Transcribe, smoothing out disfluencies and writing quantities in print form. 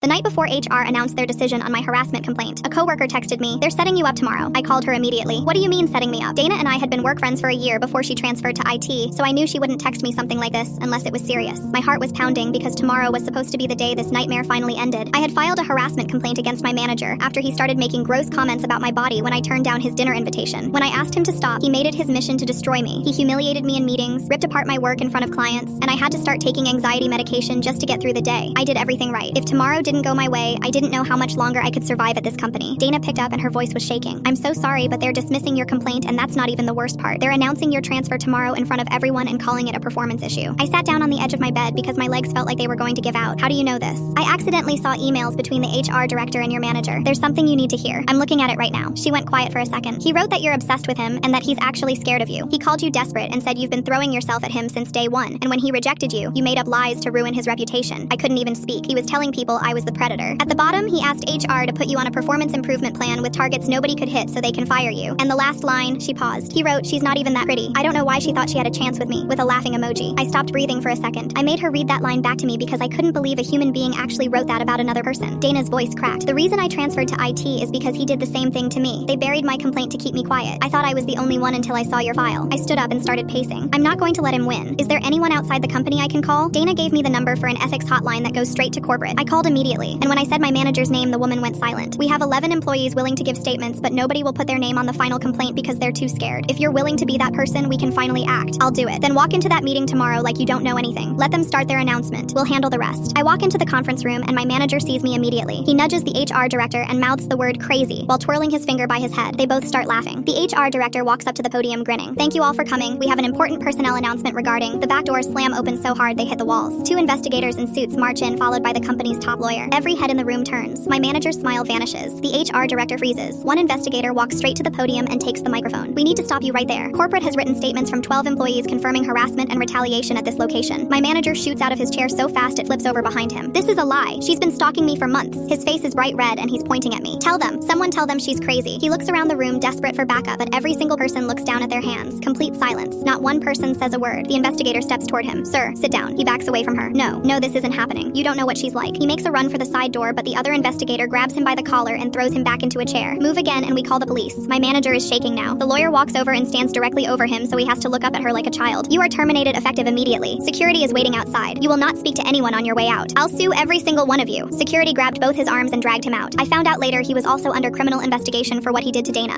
The night before HR announced their decision on my harassment complaint, a coworker texted me, "They're setting you up tomorrow." I called her immediately. "What do you mean setting me up?" Dana and I had been work friends for a year before she transferred to IT, so I knew she wouldn't text me something like this unless it was serious. My heart was pounding because tomorrow was supposed to be the day this nightmare finally ended. I had filed a harassment complaint against my manager after he started making gross comments about my body when I turned down his dinner invitation. When I asked him to stop, he made it his mission to destroy me. He humiliated me in meetings, ripped apart my work in front of clients, and I had to start taking anxiety medication just to get through the day. I did everything right. If tomorrow didn't go my way, I didn't know how much longer I could survive at this company. Dana picked up and her voice was shaking. "I'm so sorry, but they're dismissing your complaint, and that's not even the worst part. They're announcing your transfer tomorrow in front of everyone and calling it a performance issue." I sat down on the edge of my bed because my legs felt like they were going to give out. "How do you know this?" "I accidentally saw emails between the HR director and your manager. There's something you need to hear. I'm looking at it right now." She went quiet for a second. "He wrote that you're obsessed with him and that he's actually scared of you. He called you desperate and said you've been throwing yourself at him since day one, and when he rejected you, you made up lies to ruin his reputation." I couldn't even speak. He was telling people I was the predator. At the bottom, he asked HR to put you on a performance improvement plan with targets nobody could hit so they can fire you. And the last line, she paused. He wrote, "She's not even that pretty." I don't know why she thought she had a chance with me, with a laughing emoji. I stopped breathing for a second. I made her read that line back to me because I couldn't believe a human being actually wrote that about another person. Dana's voice cracked. "The reason I transferred to IT is because he did the same thing to me. They buried my complaint to keep me quiet. I thought I was the only one until I saw your file." I stood up and started pacing. "I'm not going to let him win. Is there anyone outside the company I can call?" Dana gave me the number for an ethics hotline that goes straight to corporate. I called immediately, and when I said my manager's name, the woman went silent. "We have 11 employees willing to give statements, but nobody will put their name on the final complaint because they're too scared. If you're willing to be that person, we can finally act." "I'll do it." "Then walk into that meeting tomorrow like you don't know anything. Let them start their announcement. We'll handle the rest." I walk into the conference room and my manager sees me immediately. He nudges the HR director and mouths the word crazy while twirling his finger by his head. They both start laughing. The HR director walks up to the podium grinning. "Thank you all for coming. We have an important personnel announcement regarding..." The back doors slam open so hard they hit the walls. 2 investigators in suits march in, followed by the company's top lawyer. Every head in the room turns. My manager's smile vanishes. The HR director freezes. One investigator walks straight to the podium and takes the microphone. "We need to stop you right there. Corporate has written statements from 12 employees confirming harassment and retaliation at this location." My manager shoots out of his chair so fast it flips over behind him. "This is a lie. She's been stalking me for months." His face is bright red and he's pointing at me. Someone tell them she's crazy." He looks around the room desperate for backup, but every single person looks down at their hands. Complete silence. Not one person says a word. The investigator steps toward him. "Sir, sit down." He backs away from her. No, this isn't happening. You don't know what she's like." He makes a run for the side door, but the other investigator grabs him by the collar and throws him back into a chair. "Move again and we call the police." My manager is shaking now. The lawyer walks over and stands directly over him, so he has to look up at her like a child. "You are terminated effective immediately. Security is waiting outside. You will not speak to anyone on your way out. I'll sue every single one of you." Security grabbed both his arms and dragged him out. I found out later he was also under criminal investigation for what he did to Dana.